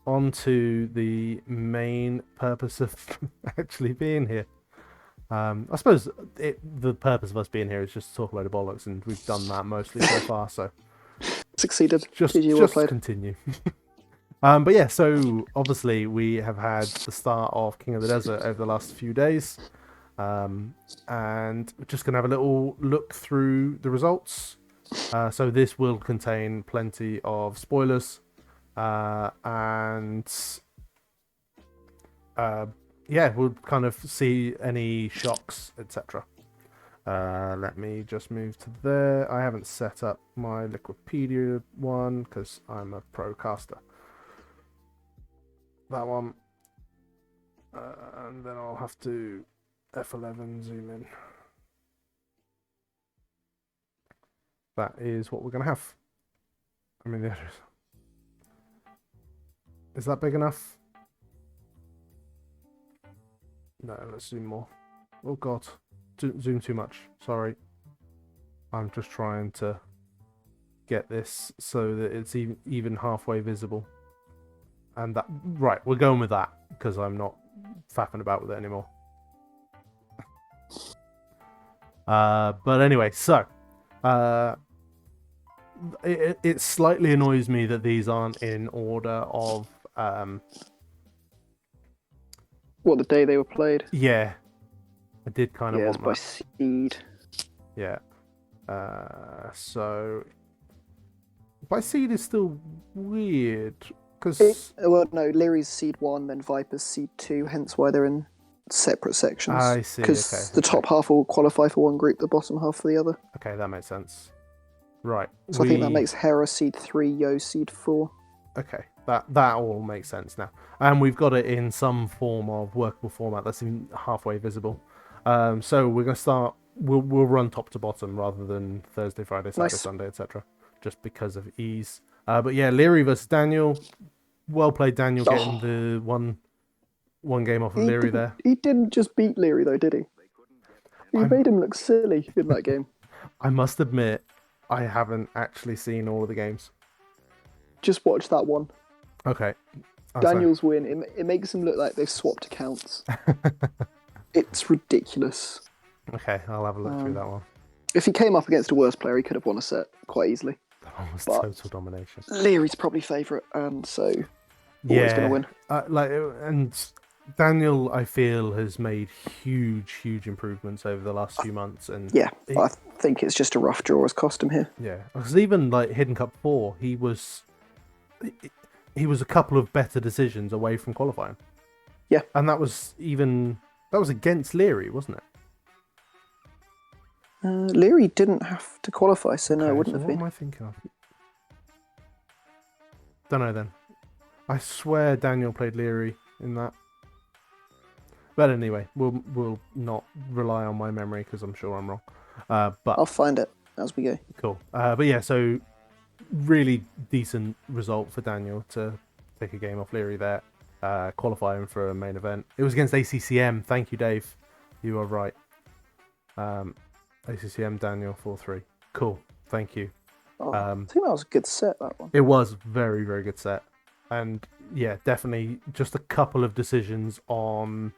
on to the main purpose of actually being here. I suppose the purpose of us being here is just to talk about the bollocks, and we've done that mostly so far. So Succeeded. just GG, well just played. continue. But yeah, so obviously we have had the start of King of the Desert over the last few days, and we're just gonna have a little look through the results. So this will contain plenty of spoilers, and yeah, we'll kind of see any shocks, etc. Let me just move to there. I haven't set up my Liquipedia one because I'm a pro caster. That one. And then I'll have to F11 zoom in. That is what we're going to have. I mean, is that big enough? No, let's zoom more. Oh god, zoom too much. Sorry. I'm just trying to get this so that it's even halfway visible. And that, right, we're going with that because I'm not faffing about with it anymore. But anyway, so it slightly annoys me that these aren't in order of What, the day they were played? yeah, I did kind of Yeah, want it's by that. seed. Yeah. So by seed is still weird because Well, no, Leary's seed 1, then Viper's seed 2, hence why they're in separate sections. I see. Because Okay, the top half will qualify for one group, the bottom half for the other. okay, that makes sense. Right. So I think that makes Hera seed 3, Yo seed 4. Okay, that all makes sense now, and we've got it in some form of workable format that's even halfway visible. So we're gonna start. We'll run top to bottom rather than Thursday, Friday, Saturday, Nice. Sunday, etc. Just because of ease. But yeah, Leary versus Daniel. Well played, Daniel, getting the one game off of Leary there. He didn't just beat Leary, though, did he? He made him look silly in that game. I must admit, I haven't actually seen all of the games. Just watch that one. Okay. Daniel's win, it makes him look like they've swapped accounts. It's ridiculous. Okay, I'll have a look through that one. If he came up against a worse player, he could have won a set quite easily. That one was But total domination. Leary's probably favourite, and so always Yeah, going to win. And Daniel, I feel, has made huge improvements over the last few months, and Yeah, I think it's just a rough draw has cost him here. yeah, because even like Hidden Cup 4, he was a couple of better decisions away from qualifying. Yeah, and that was against Leary, wasn't it? Leary didn't have to qualify, so no, it wouldn't have been. What am I thinking of? Don't know then. I swear Daniel played Leary in that. But anyway, we'll not rely on my memory because I'm sure I'm wrong. But I'll find it as we go. Cool. But yeah, so really decent result for Daniel to take a game off Leary there, qualifying for a main event. It was against ACCM. Thank you, Dave. You are right. ACCM Daniel 4-3. Cool. Thank you. I think that was a good set, that one. It was very good set. And yeah, definitely just a couple of decisions on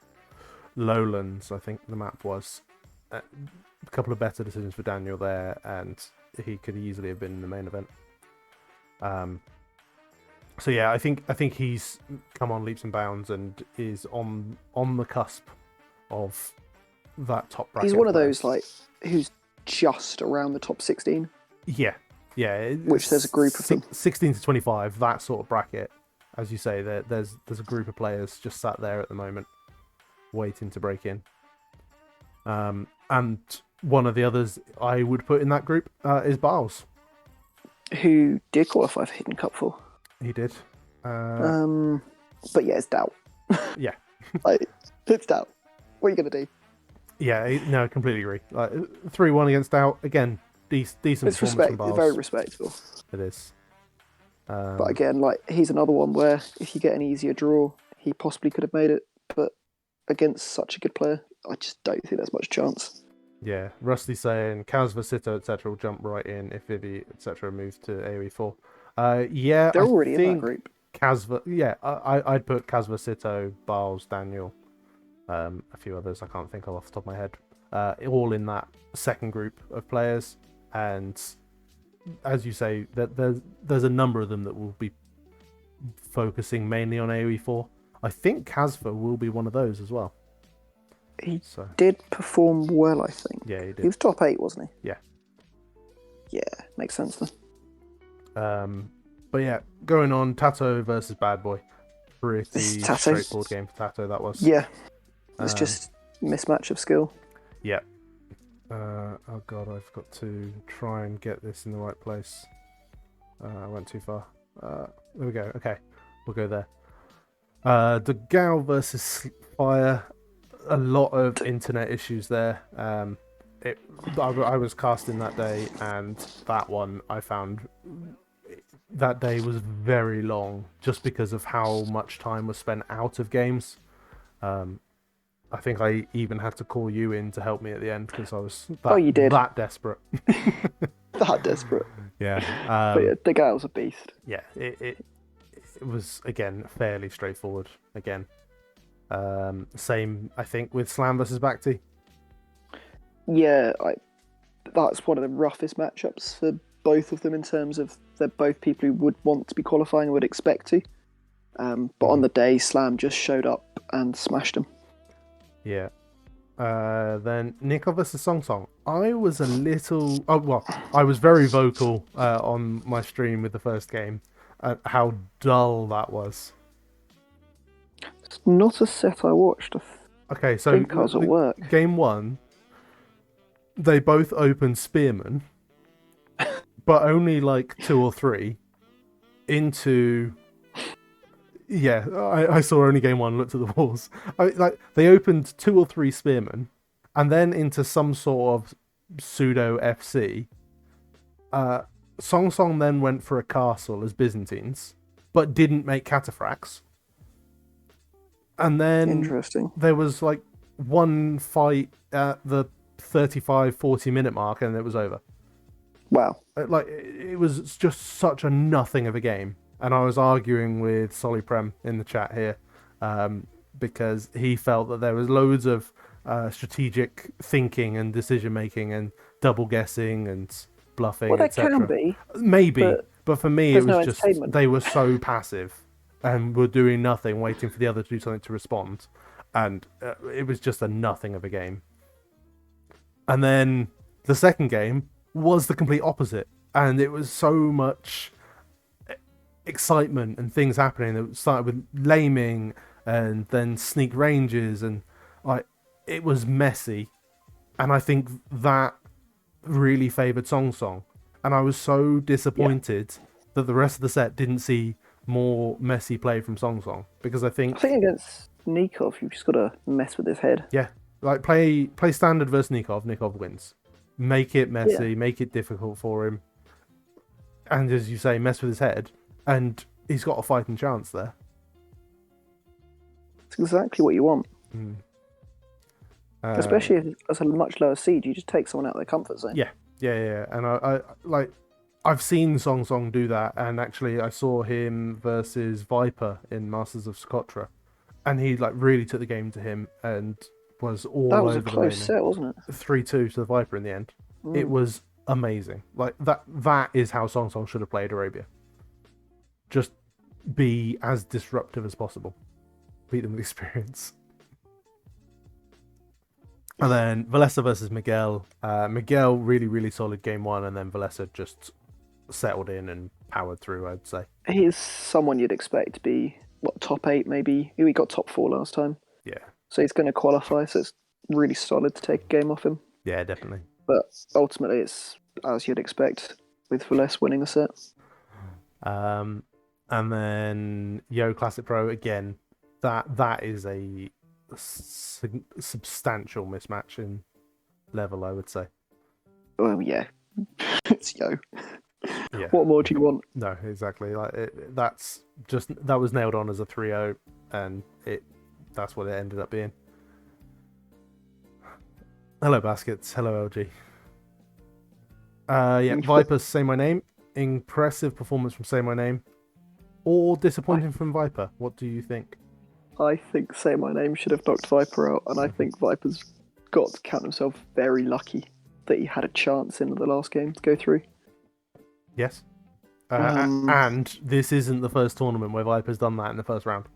Lowlands, I think the map was. A couple of better decisions for Daniel there, and he could easily have been in the main event. So yeah, I think he's come on leaps and bounds and is on the cusp of that top bracket. He's one of those who's just around the top 16. Yeah. Which there's a group of them. 16 to 25, that sort of bracket. As you say, there's a group of players just sat there at the moment, waiting to break in. And one of the others I would put in that group is Biles, who did qualify for Hidden Cup 4. He did. But yeah, it's doubt. Yeah. It's doubt. What are you going to do? Yeah, no, I completely agree. 3-1 against Doubt. Again, decent It's performance from Biles. very respectable. It is. But again, he's another one where if you get an easier draw, he possibly could have made it. But against such a good player, I just don't think there's much chance. Yeah, Rusty saying Kaz, Vasito, etc. will jump right in if Vivi, etc. moves to AoE 4. Yeah, they're already in that group. Kazva, yeah, I'd put Kazva, Sito, Biles, Daniel, a few others I can't think of off the top of my head, all in that second group of players. And as you say, that there's a number of them that will be focusing mainly on AoE 4. I think Kazva will be one of those as well. He did perform well, I think. Yeah, he did. He was top 8, wasn't he? Yeah. Yeah, makes sense then. But yeah, going on, Tato versus Bad Boy. Pretty straightforward game for Tato, that was. Yeah. It's just mismatch of skill. Yeah. Oh god, I've got to try and get this in the right place. I went too far. There we go. Okay, we'll go there. The Gal versus Fire. A lot of internet issues there. I was casting that day, and that one I found that day was very long, just because of how much time was spent out of games. I think I even had to call you in to help me at the end because I was that desperate. That desperate. Yeah. But yeah, the Gal's a beast. Yeah, it was, again, fairly straightforward again. Same, I think, with Slam versus Bhakti. Yeah, that's one of the roughest matchups for both of them in terms of they're both people who would want to be qualifying and would expect to. But on the day, Slam just showed up and smashed him. Yeah. Then Nikov versus Song Song. I was a little... I was very vocal on my stream with the first game. How dull that was. It's not a set I watched. Okay, so think I was at work. Game 1, they both opened Spearman, but only like 2 or 3 into... Yeah, I saw only Game 1, looked at the walls. They opened 2 or 3 Spearmen, and then into some sort of pseudo FC. Song Song then went for a castle as Byzantines, but didn't make cataphracts. And then Interesting. There was like one fight at the 35-40 minute mark, and it was over. Wow. It was just such a nothing of a game. And I was arguing with Soliprem in the chat here because he felt that there was loads of strategic thinking and decision making and double guessing and bluffing, well, that etc. can be. Maybe, but for me, it was just they were so passive and were doing nothing, waiting for the other to do something to respond, and it was just a nothing of a game. And then the second game was the complete opposite, and it was so much excitement and things happening. It started with laming and then sneak ranges, and it was messy, and I think that really favoured Song Song, and I was so disappointed that the rest of the set didn't see more messy play from Song Song, because I think against Nikov you've just got to mess with his head. Yeah, play standard versus Nikov wins. Make it messy, make it difficult for him, and as you say, mess with his head, and he's got a fighting chance there. It's exactly what you want. Especially if it's a much lower seed, you just take someone out of their comfort zone. Yeah. And I've seen Song Song do that, and actually I saw him versus Viper in Masters of Socotra, and he really took the game to him and was all over the laning. That was a close set, wasn't it? 3-2 to the Viper in the end. It was amazing. That is how Song Song should have played Arabia. Just be as disruptive as possible. Beat them with experience. And then Valesa versus Miguel. Miguel, really, really solid game 1, and then Valesa just settled in and powered through, I'd say. He's someone you'd expect to be, top 8 maybe? He got top 4 last time. Yeah. So he's going to qualify, so it's really solid to take a game off him. Yeah, definitely. But ultimately, it's as you'd expect, with Valesa winning the set. And then Yo Classic Pro, again, that is a substantial mismatch in level, I would say. Well, yeah. It's Yo. Yeah. What more do you want? No, exactly. That was nailed on as a 3-0, and that's what it ended up being. Hello, Baskets. Hello, LG. Viper, Say My Name. Impressive performance from Say My Name. or disappointing from Viper? What do you think? I think Say My Name should have knocked Viper out, and I Mhm. think Viper's got to count himself very lucky that he had a chance in the last game to go through. Yes. Um, And this isn't the first tournament where Viper's done that in the first round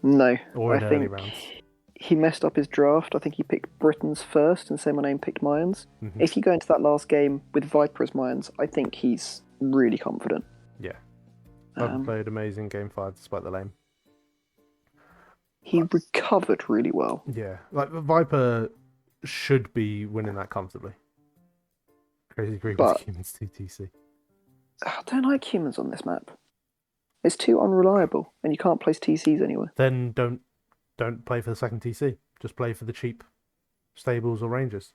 no, or I in early think rounds. he messed up his draft. I think he picked Britain's first, and Say My Name picked Mayans. Mhm. If you go into that last game with Viper as Mayans, I think he's really confident. Yeah. Viper played amazing game 5 despite the lame. He recovered really well. Yeah. Like, Viper should be winning that comfortably. Crazy agree with But humans TTC. I don't like humans on this map. It's too unreliable, and you can't place TCs anywhere. Then don't play for the second TC. Just play for the cheap stables or rangers.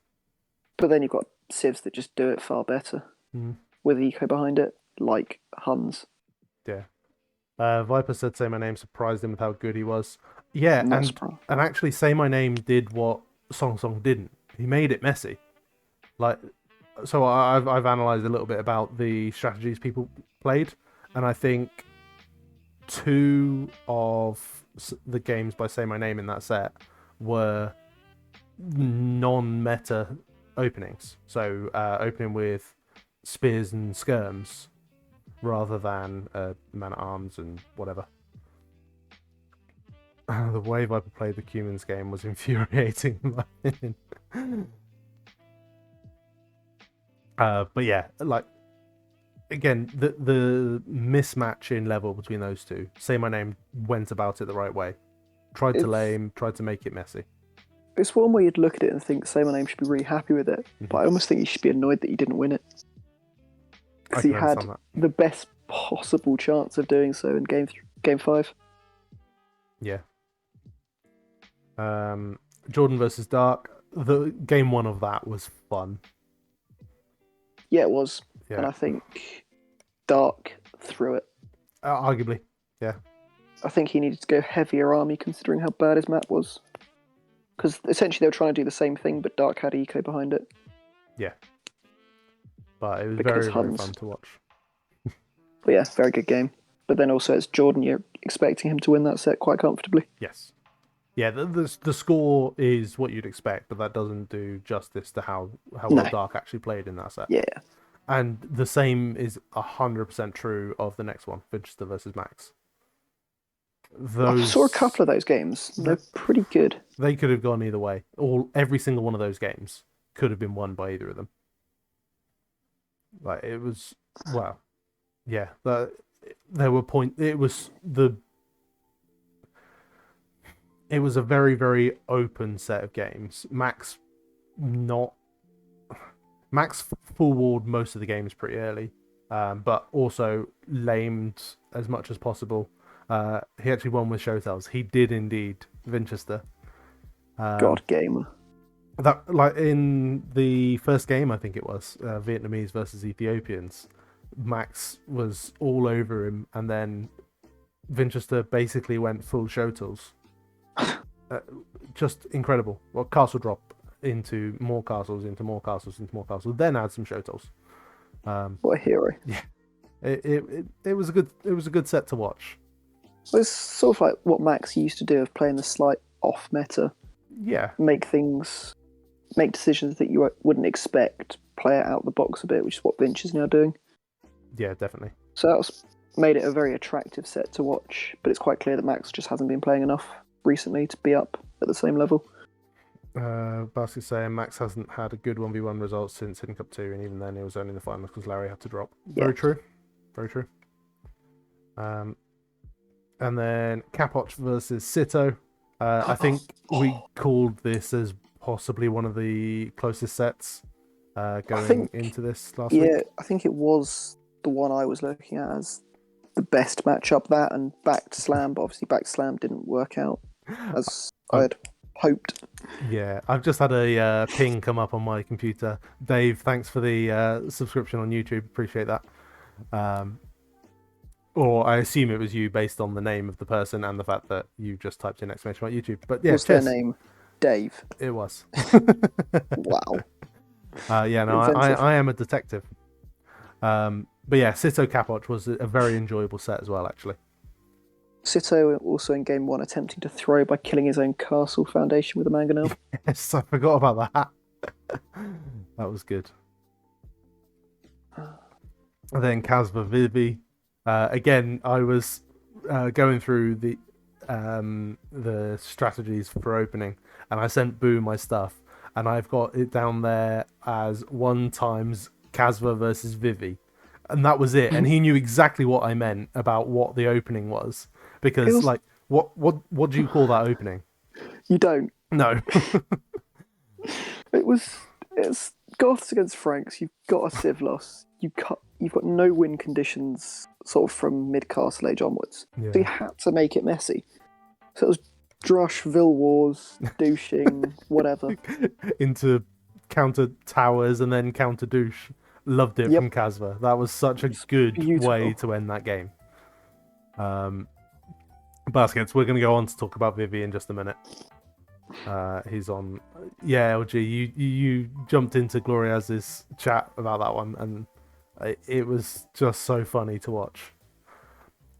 But then you've got civs that just do it far better with eco behind it, like Huns. Yeah. Viper said Say My Name surprised him with how good he was. Yeah, Not surprised. and actually Say My Name did what Song Song didn't. He made it messy. Like, so I've analysed a little bit about the strategies people played, and I think 2 of the games by Say My Name in that set were non-meta openings. So opening with spears and skirms rather than man-at-arms and whatever. The way Viper played the Cumans game was infuriating in my opinion. But yeah, like, again, the mismatch in level between those two. Say My Name went about it the right way. Tried to lame, tried to make it messy. It's one where you'd look at it and think Say My Name should be really happy with it, but I almost think he should be annoyed that he didn't win it. Because he had the best possible chance of doing so in game 5. Yeah. Jordan versus Dark. The game 1 of that was fun. Yeah, it was. Yeah. And I think Dark threw it. Arguably, yeah. I think he needed to go heavier army considering how bad his map was. Because essentially they were trying to do the same thing, but Dark had eco behind it. Yeah. But it was Because very fun to watch. But yeah, very good game. But then also as Jordan, you're expecting him to win that set quite comfortably. Yes. Yeah, the score is what you'd expect, but that doesn't do justice to how well Dark actually played in that set. Yeah. And the same is 100% true of the next one, Winchester versus Max. I saw a couple of those games. They're pretty good. They could have gone either way. Every single one of those games could have been won by either of them. Like, it was, wow. Yeah, there were it was a very, very open set of games. Max full-walled most of the games pretty early, but also lamed as much as possible. He actually won with Showtells. He did indeed, Winchester. God gamer. That, like, in the first game, I think it was Vietnamese versus Ethiopians. Max was all over him, and then Winchester basically went full Showtells. Just incredible. Well, castle drop into more castles, into more castles, into more castles. Then add some Showtells. What a hero! Yeah, it was a good set to watch. Well, it's sort of like what Max used to do of playing the slight off meta. Yeah. Make decisions that you wouldn't expect. Play it out the box a bit, which is what Vinch is now doing. Yeah, definitely. So that's made it a very attractive set to watch. But it's quite clear that Max just hasn't been playing enough recently to be up at the same level. Basket saying Max hasn't had a good 1v1 result since Hidden Cup 2, and even then it was only in the finals because Larry had to drop. Yeah. Very true. Very true. And then Capoch versus Sito. I think we called this as possibly one of the closest sets going into this last week. Yeah, I think it was the one I was looking at as the best matchup, that and Backed Slam, but obviously Backed Slam didn't work out as I had hoped. Yeah, I've just had a ping come up on my computer. Dave, thanks for the subscription on YouTube. Appreciate that. Or I assume it was you based on the name of the person and the fact that you just typed in exclamation mark YouTube. But yeah, was their name Dave? It was. Wow. Yeah, no, I am a detective. But yeah, Sito Capoch was a very enjoyable set as well, actually. Sito also in game 1 attempting to throw by killing his own castle foundation with a mangonel. Yes, I forgot about that. That was good. And then Casva Vivi. Again, I was going through the strategies for opening, and I sent Boo my stuff, and I've got it down there as 1 times Casva versus Vivi, and that was it. And he knew exactly what I meant about what the opening was, because like, what do you call that opening? You don't. No. It's Goths against Franks. You've got a Civ loss. You've got no win conditions sort of from mid Castle Age onwards. Yeah. So you had to make it messy. So it was Drush, Vil Wars, douching, whatever. Into counter towers and then counter douche. Loved it from Casva. That was such a good way to end that game. Baskets, we're going to go on to talk about Vivi in just a minute. He's on. Yeah, LG, you jumped into Gloriaz's chat about that one, and it was just so funny to watch.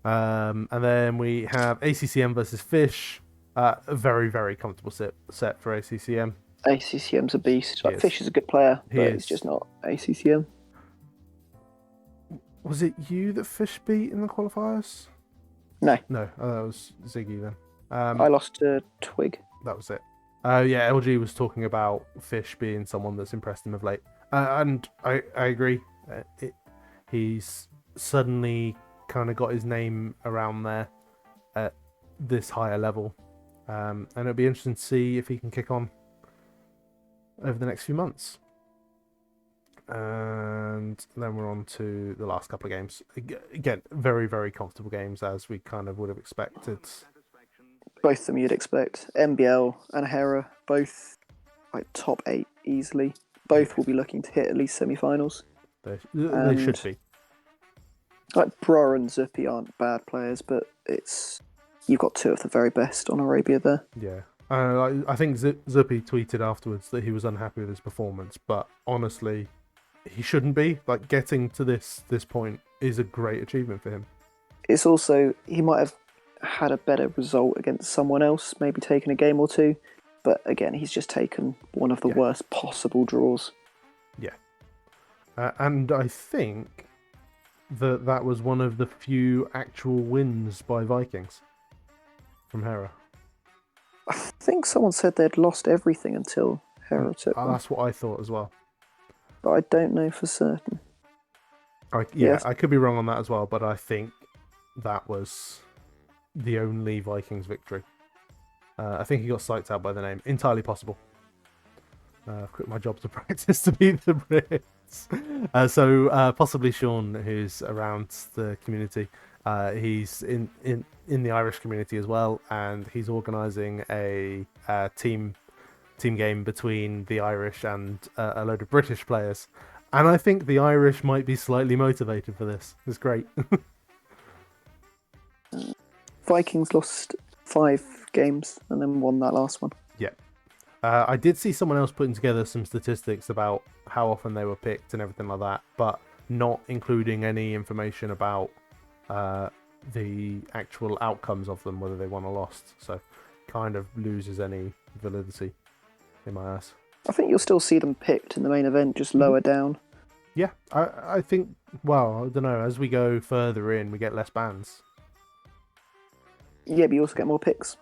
And then we have ACCM versus Fish. A very, very comfortable set for ACCM. ACCM's a beast. Like, Fish is a good player, but he's just not ACCM. Was it you that Fish beat in the qualifiers? No. No, that was Ziggy then. I lost to Twig. That was it. Yeah, LG was talking about Fish being someone that's impressed him of late. And I agree. He's suddenly kind of got his name around there at this higher level. And it'll be interesting to see if he can kick on over the next few months. And then we're on to the last couple of games. Again, very, very comfortable games, as we kind of would have expected. Both of them you'd expect. MBL and Hera, both like top 8 easily. Both will be looking to hit at least semi-finals. They should be. Like Bra and Zuppy aren't bad players, but you've got 2 of the very best on Arabia there. Yeah. I think Zuppy tweeted afterwards that he was unhappy with his performance, but honestly, he shouldn't be. Like, getting to this point is a great achievement for him. It's also, he might have had a better result against someone else, maybe taken a game or 2, but again, he's just taken one of the worst possible draws. Yeah. And I think that was one of the few actual wins by Vikings from Hera. I think someone said they'd lost everything until Hera took one. That's what I thought as well. But I don't know for certain. I could be wrong on that as well, but I think that was the only Vikings victory. I think he got psyched out by the name. Entirely possible. I've quit my job to practice to beat the Brits. So possibly Sean, who's around the community. He's in the Irish community as well, and he's organising a team game between the Irish and a load of British players. And I think the Irish might be slightly motivated for this. It's great. Vikings lost 5 games and then won that last one. Yeah. I did see someone else putting together some statistics about how often they were picked and everything like that, but not including any information about the actual outcomes of them, whether they won or lost. So kind of loses any validity in my eyes. I think you'll still see them picked in the main event, just lower down. Yeah, I think, well, I don't know, as we go further in, we get less bans. Yeah, but you also get more picks.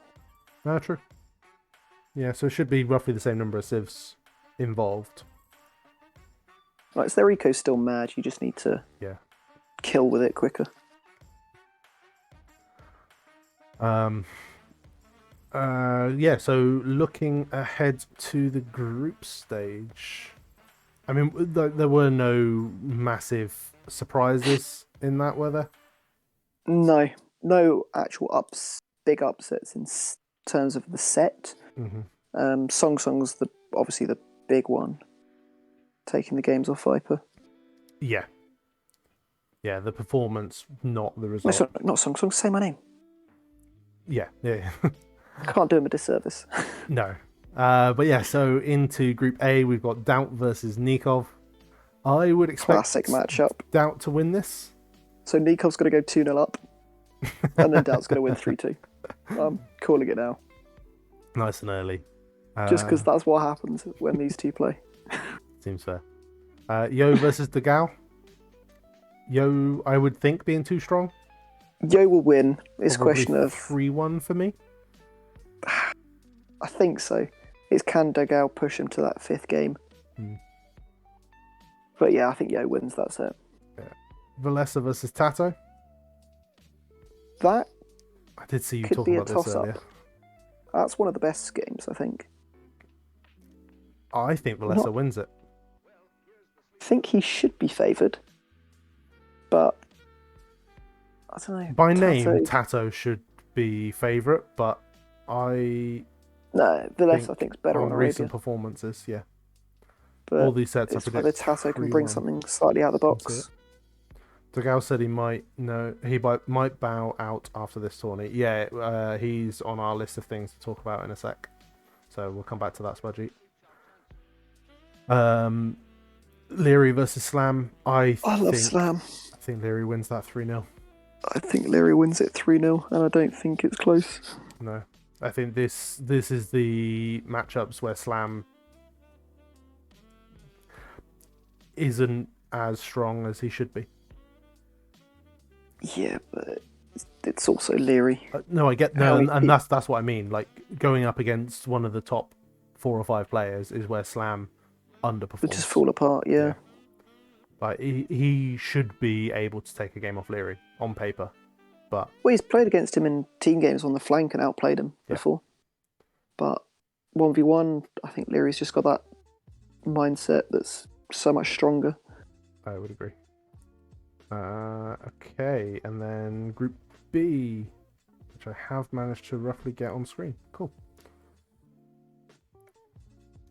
True. Yeah, so it should be roughly the same number of civs involved. Like, so their eco's still mad, you just need to kill with it quicker. So looking ahead to the group stage, I mean, there were no massive surprises in that, were there? No actual big upsets in terms of the set. Mm-hmm. Song's obviously the big one, taking the games off Viper. Yeah, the performance, not the result. No, not Song, say my name. Yeah. Can't do him a disservice. No. But yeah, so into Group A, we've got Doubt versus Nikov. I would expect Classic matchup. Doubt to win this. So Nikov's going to go 2-0 up. and then Doubt's going to win 3-2. I'm calling it now. Nice and early. Just because that's what happens when these two play. Seems fair. Yo versus Degao. Yo, I would think being too strong. Yo will win. It's a Probably question of 3-1 for me. I think so. It's can Degao push him to that 5th game? But yeah, I think Yo wins. That's it. Yeah. Valessa versus Tato. That I did see you could talking be a about this toss-up. earlier. That's one of the best games, I think. I think Valessa wins it. I think he should be favoured, but I don't know. By name, Tato should be favourite, but no, Valessa I think is better on recent Arabia. performances. Yeah, But all these sets it's are whether predicted. Tato can bring something slightly out of the box. Degao said he might bow out after this tourney. Yeah, he's on our list of things to talk about in a sec, so we'll come back to that, Smudgy. Leary versus Slam. I love Slam. I think Leary wins that 3-0. I think Leary wins it 3-0, and I don't think it's close. No, I think this is the matchups where Slam isn't as strong as he should be. Yeah, but it's also Leary. No, I get and that's what I mean. Like going up against one of the top 4 or 5 players is where Slam underperforms. It just fall apart. Yeah. Like he should be able to take a game off Leary on paper, but he's played against him in team games on the flank and outplayed him before. But 1v1, I think Leary's just got that mindset that's so much stronger. I would agree. Okay, and then Group B, which I have managed to roughly get on screen. Cool.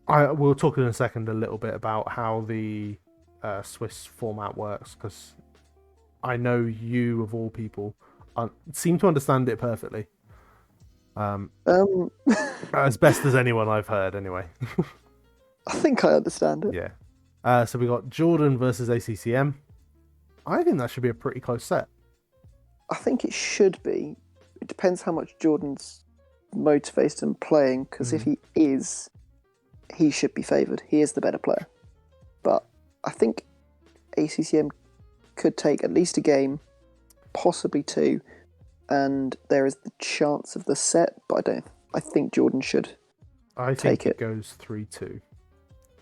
We'll talk in a second a little bit about how the Swiss format works, because I know you, of all people, seem to understand it perfectly. As best as anyone I've heard, anyway. I think I understand it. Yeah. So we got Jordan versus ACCM. I think that should be a pretty close set. I think it should be. It depends how much Jordan's motivated and playing, because if he is, he should be favoured. He is the better player. But I think ACCM could take at least a game, possibly 2, and there is the chance of the set, but I think Jordan should take it. It goes 3-2,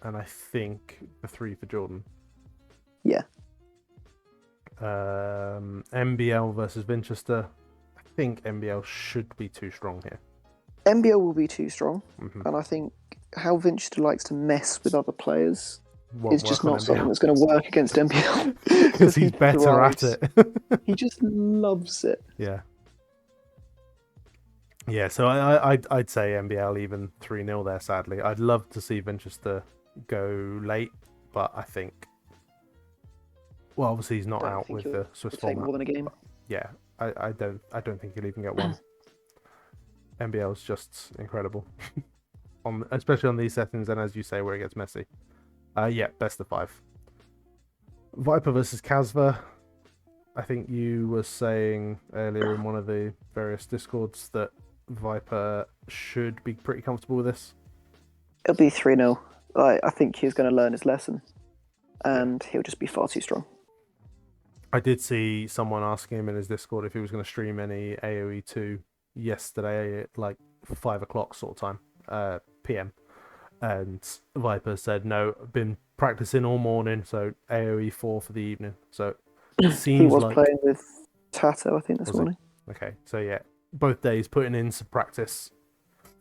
and I think the 3 for Jordan. Yeah. MBL versus Winchester. I think MBL should be too strong here. MBL will be too strong, and I think how Winchester likes to mess with other players is just not something that's going to work against MBL. Because he's better at it. He just loves it. Yeah. Yeah, so I'd say MBL even 3-0 there, sadly. I'd love to see Winchester go late, but I think... Well, obviously he's not out with the Swiss format. Take more than a game. Yeah, I don't think he'll even get one. MBL's just incredible. Especially on these settings, and as you say, where it gets messy. Yeah, best of 5. Viper versus Casva. I think you were saying earlier in one of the various Discords that Viper should be pretty comfortable with this. It'll be 3-0. I think he's going to learn his lesson, and he'll just be far too strong. I did see someone asking him in his Discord if he was going to stream any AOE 2 yesterday at like 5 o'clock sort of time, PM. And Viper said, no, I've been practicing all morning, so AOE 4 for the evening. So it seems he was like... playing with Tato, I think, this morning. Okay, so yeah, both days putting in some practice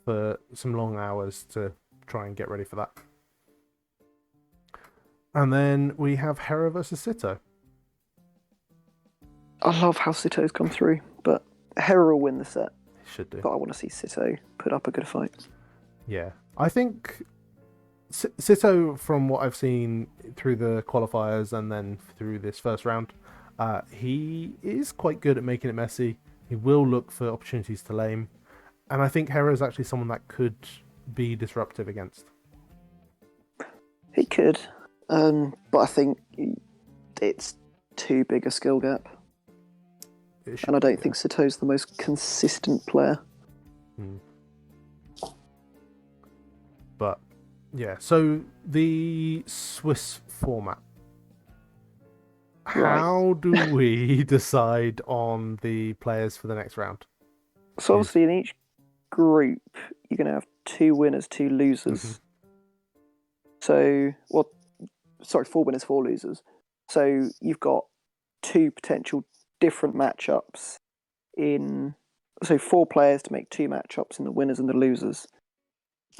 for some long hours to try and get ready for that. And then we have Hera versus Sito. I love how Sito's come through, but Hera will win the set. Should do. But I want to see Sito put up a good fight. Yeah, I think Sito, from what I've seen through the qualifiers and then through this first round, he is quite good at making it messy. He will look for opportunities to lame, and I think Hera is actually someone that could be disruptive against. He could, but I think it's too big a skill gap. and I don't yeah. think Sato's the most consistent player. But yeah, so the Swiss format. Right. How do we decide on the players for the next round? So obviously in each group you're going to have 2 winners, 2 losers. Mm-hmm. So, 4 winners, 4 losers. So you've got 2 potential different matchups in. So 4 players to make 2 matchups in the winners and the losers.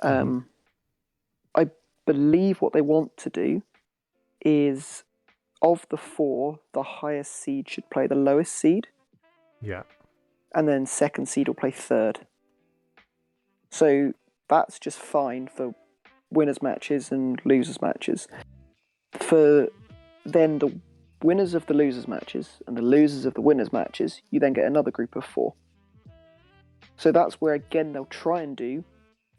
I believe what they want to do is, of the 4, the highest seed should play the lowest seed. Yeah. And then second seed will play third. So that's just fine for winners matches and losers matches. For then the winners of the losers matches and the losers of the winners matches, you then get another group of 4. So that's where again they'll try and do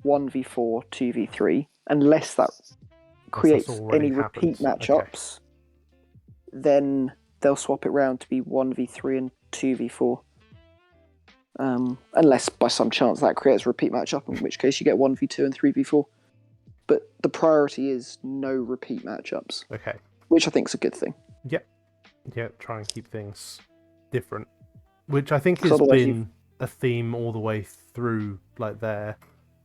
1v4, 2v3, unless that creates any repeat matchups. Okay. Then they'll swap it round to be 1v3 and 2v4. Unless by some chance that creates a repeat matchup, in which case you get 1v2 and 3v4. But the priority is no repeat matchups. Okay. Which I think is a good thing. Yep. Yeah, try and keep things different. Which I think has been a theme all the way through, like, their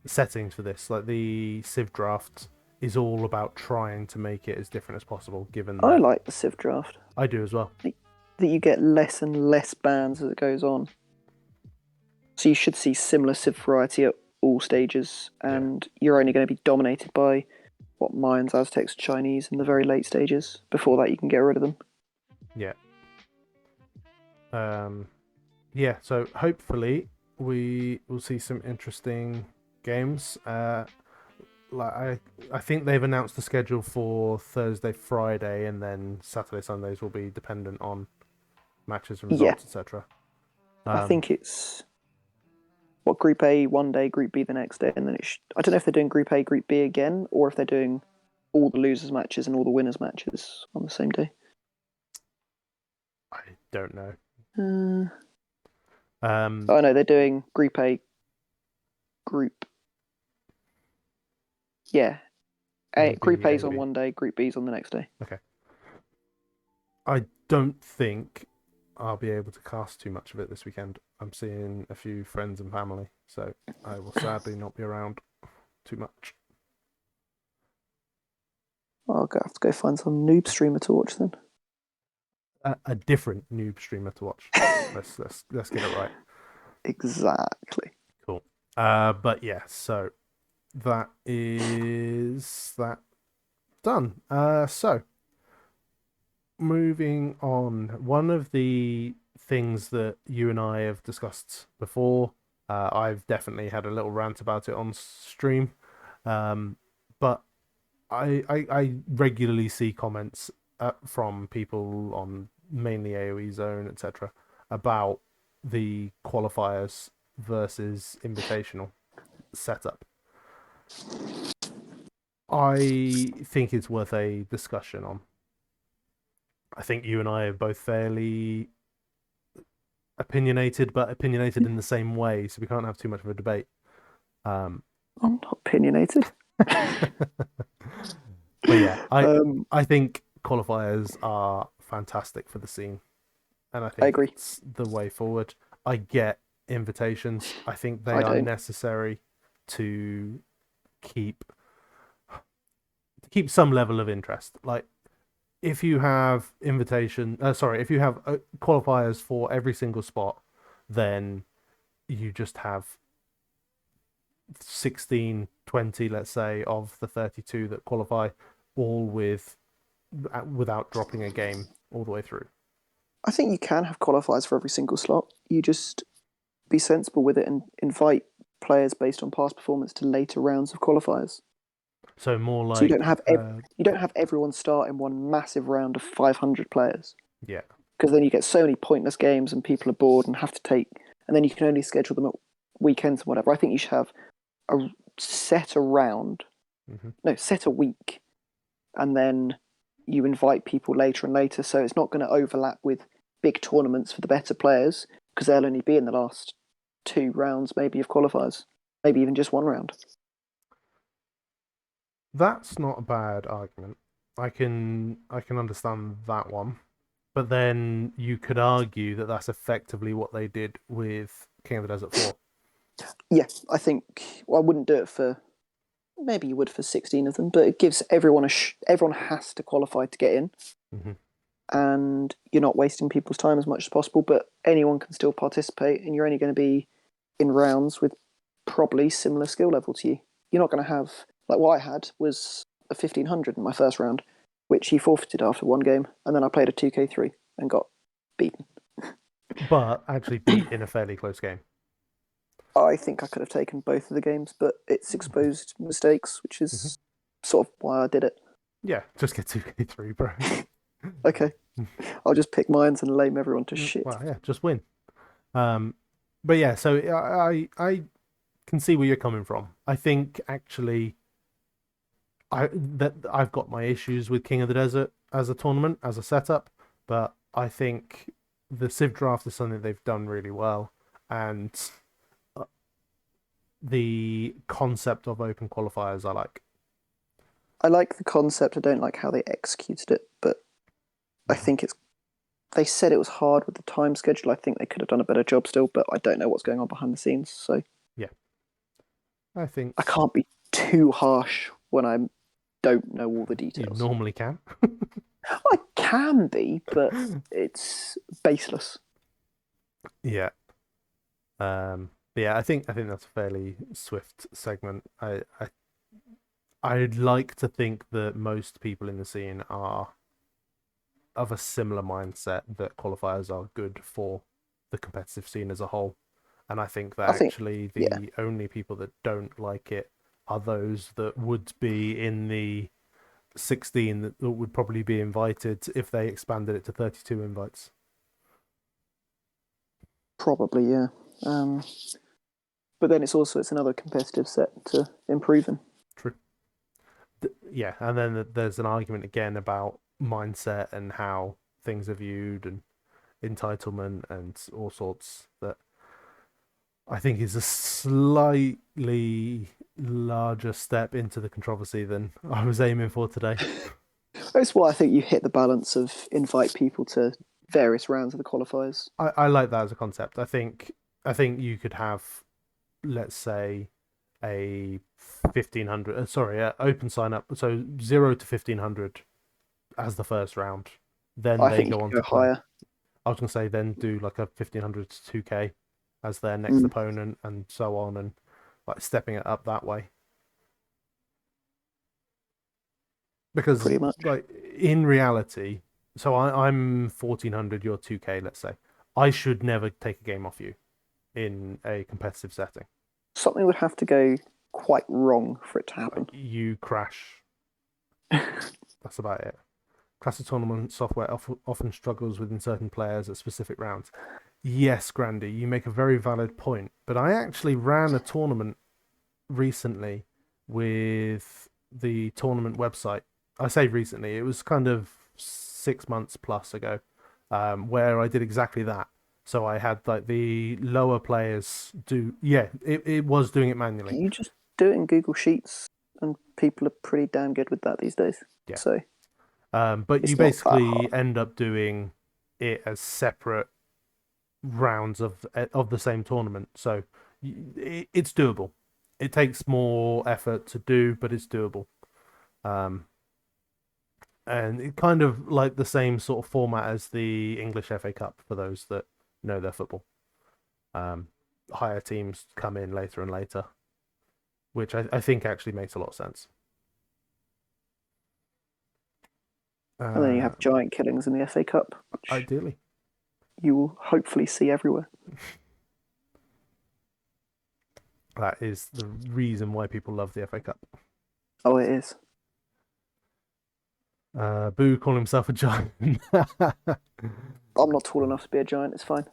settings for this. Like, the Civ draft is all about trying to make it as different as possible, given that... I like the Civ draft. I do as well. That you get less and less bans as it goes on. So you should see similar Civ variety at all stages, and you're only going to be dominated by Mayans, Aztecs, Chinese in the very late stages. Before that, you can get rid of them. Yeah. Yeah, so hopefully we will see some interesting games. I think they've announced the schedule for Thursday, Friday, and then Saturday, Sundays will be dependent on matches and results, etc. I think it's Group A one day, Group B the next day, and then I don't know if they're doing Group A, Group B again, or if they're doing all the losers matches and all the winners matches on the same day. I don't know. Oh no, they're doing Group A, Group. Yeah, Group A's on one day, Group B's on the next day. Okay. I don't think I'll be able to cast too much of it this weekend. I'm seeing a few friends and family, so I will sadly not be around too much. I'll have to go find some noob streamer to watch then. A different noob streamer to watch. Let's get it right. Exactly. Cool. But yeah, so that is that done. So moving on, one of the things that you and I have discussed before, I've definitely had a little rant about it on stream, but I regularly see comments from people on mainly AOE Zone, etc., about the qualifiers versus invitational setup. I think it's worth a discussion on. I think you and I are both fairly opinionated, but opinionated in the same way, so we can't have too much of a debate. I'm not opinionated. But yeah, I think qualifiers are fantastic for the scene, and I think I agree. It's the way forward. I get invitations. I think they are necessary to keep some level of interest. Like, if you have if you have qualifiers for every single spot, then you just have 16, 20, let's say, of the 32 that qualify, all without dropping a game all the way through. I think you can have qualifiers for every single slot. You just be sensible with it and invite players based on past performance to later rounds of qualifiers. So more like, so you don't have everyone start in one massive round of 500 players. Yeah. Because then you get so many pointless games and people are bored and have to take, and then you can only schedule them at weekends and whatever. I think you should have set a week, and then you invite people later and later, so it's not going to overlap with big tournaments for the better players because they'll only be in the last 2 rounds, maybe, of qualifiers, maybe even just 1 round. That's not a bad argument. I can understand that one. But then you could argue that that's effectively what they did with King of the Desert 4. Yeah, I think I wouldn't do it for. Maybe you would for 16 of them, but it gives everyone everyone has to qualify to get in, Mm-hmm. and you're not wasting people's time as much as possible. But anyone can still participate, and you're only going to be in rounds with probably similar skill level to you. You're not going to have like what I had was a 1500 in my first round, which he forfeited after 1 game, and then I played a 2K3 and got beaten. But actually beat in a fairly close game. I think I could have taken both of the games, but it's exposed mistakes, which is sort of why I did it. Yeah, just get 2K3, bro. Okay, I'll just pick mines and lame everyone to shit. Well, yeah, just win. But yeah, so I can see where you're coming from. I think actually I've got my issues with King of the Desert as a tournament, as a setup, but I think the Civ draft is something they've done really well, and the concept of open qualifiers I like. I like the concept. I don't like how they executed it, but I think it's. They said it was hard with the time schedule. I think they could have done a better job still, but I don't know what's going on behind the scenes. So yeah, I think I can't be too harsh when I don't know all the you details. normally can. I can be, but it's baseless. Yeah. But yeah, I think that's a fairly swift segment. I'd like to think that most people in the scene are of a similar mindset that qualifiers are good for the competitive scene as a whole. And I think that actually the only people that don't like it are those that would be in the 16 that would probably be invited if they expanded it to 32 invites. Probably, yeah. But then it's another competitive set to improve in. True. Yeah, and then there's an argument again about mindset and how things are viewed and entitlement and all sorts that I think is a slightly larger step into the controversy than I was aiming for today. That's why I think you hit the balance of invite people to various rounds of the qualifiers. I like that as a concept. I think you could have, let's say, a 1500. Sorry, open sign up. So 0 to 1500 as the first round. Then I they think go you on go to play. higher. I was gonna say then do like a 1500 to 2K as their next Mm. opponent and so on, and like stepping it up that way. Because Pretty much. like in reality, so I'm 1400, you're 2K, let's say. I should never take a game off you in a competitive setting. Something would have to go quite wrong for it to happen. Like you crash. That's about it. Classic tournament software often struggles with inserting players at specific rounds. Yes, Grandy, you make a very valid point. But I actually ran a tournament recently with the tournament website. I say recently, it was kind of 6 months plus ago, where I did exactly that. So I had like the lower players do, yeah, it was doing it manually. You just do it in Google Sheets, and people are pretty damn good with that these days. Yeah. So But it's you not that basically hard. end up doing it as separate rounds of the same tournament. So it's doable. It takes more effort to do, but it's doable. And it kind of like the same sort of format as the English FA Cup for those that know their football. Higher teams come in later and later, which I think actually makes a lot of sense. And then you have giant killings in the FA Cup, which Ideally. you will hopefully see everywhere. That is the reason why people love the FA Cup. Oh, it is. Boo calling himself a giant. I'm not tall enough to be a giant. It's fine.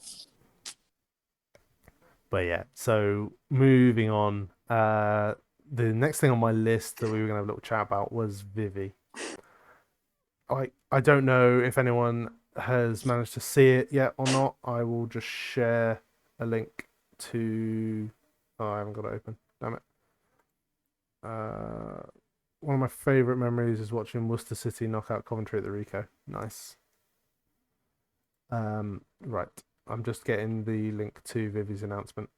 But yeah, so moving on. The next thing on my list that we were going to have a little chat about was Vivi. I don't know if anyone has managed to see it yet or not, I will just share a link to. Oh, I haven't got it open. Damn it. Uh, One of my favorite memories is watching Worcester City knock out Coventry at the Rico. Nice. Right. I'm just getting the link to Vivi's announcement.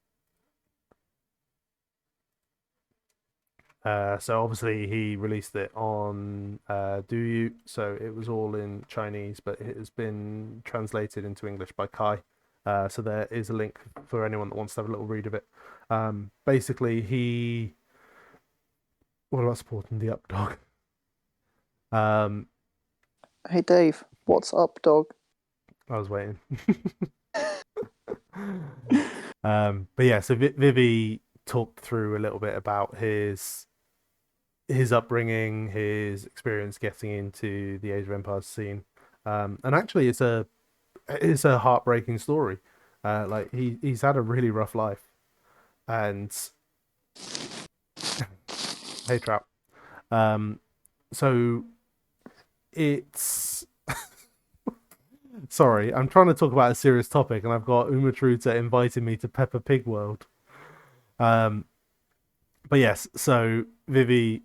So obviously he released it on Do You, so it was all in Chinese, but it has been translated into English by Kai. So there is a link for anyone that wants to have a little read of it. Basically, he. What about supporting the up dog? Um, Hey Dave, what's up, dog? I was waiting. But yeah, so Vivi talked through a little bit about his upbringing, his experience getting into the Age of Empires scene, and actually, it's a heartbreaking story. Like he's had a really rough life, and hey, Trap. Um, so it's sorry, I'm trying to talk about a serious topic, and I've got Uma Truta inviting me to Peppa Pig World. Um, but yes, so Vivi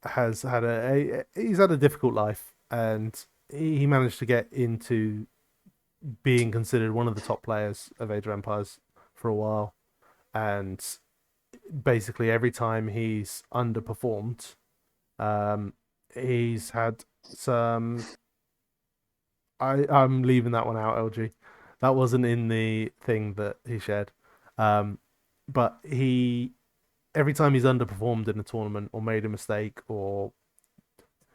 has had he's had a difficult life, and he managed to get into being considered one of the top players of Age of Empires for a while, and basically every time he's underperformed, um, he's had some. I'm leaving that one out, LG. That wasn't in the thing that he shared. Um, but he every time he's underperformed in a tournament or made a mistake or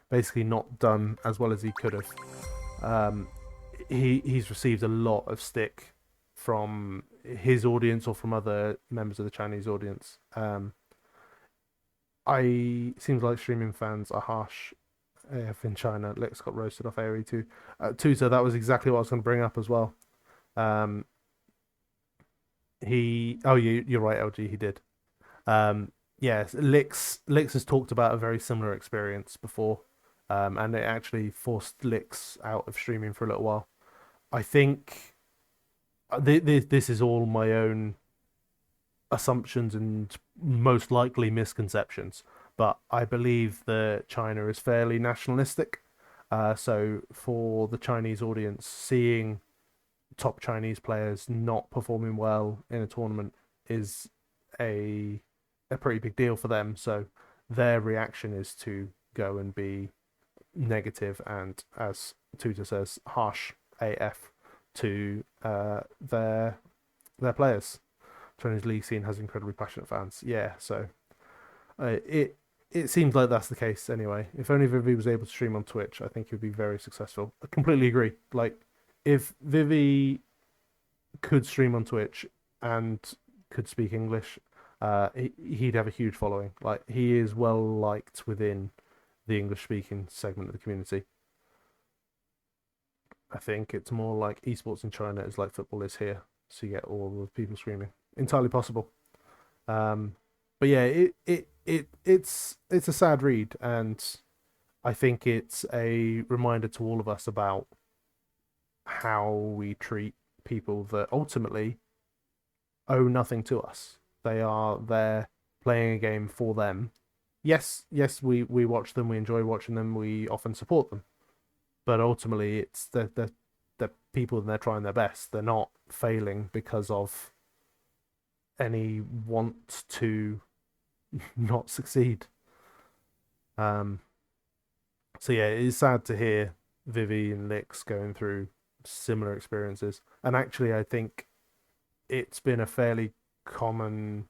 basically not done as well as he could have, um, he's received a lot of stick from his audience or from other members of the Chinese audience. I seems like streaming fans are harsh AF in China. Lex got roasted off AOE too. Tutor, that was exactly what I was going to bring up as well. Um, you're right, LG. He did. Yes, Lix has talked about a very similar experience before, and it actually forced Lix out of streaming for a little while. I think this is all my own assumptions and most likely misconceptions, but I believe that China is fairly nationalistic. So for the Chinese audience, seeing top Chinese players not performing well in a tournament is a a pretty big deal for them. So their reaction is to go and be negative and, as Tutor says, harsh AF to their players. Chinese league scene has incredibly passionate fans. Yeah, so it seems like that's the case anyway. If only Vivi was able to stream on Twitch, I think he would be very successful. I completely agree. Like, if Vivi could stream on Twitch and could speak English, he'd have a huge following. Like, he is well liked within the English speaking segment of the community. I think it's more like esports in China is like football is here, so you get all the people screaming. Entirely possible. Um, but yeah, it's a sad read, and I think it's a reminder to all of us about how we treat people that ultimately owe nothing to us. They are there playing a game for them. Yes, we watch them, we enjoy watching them, we often support them, but ultimately it's the people and they're trying their best. They're not failing because of any want to not succeed. Um, so yeah, it is sad to hear Vivi and Lix going through similar experiences. And actually, I think it's been a fairly common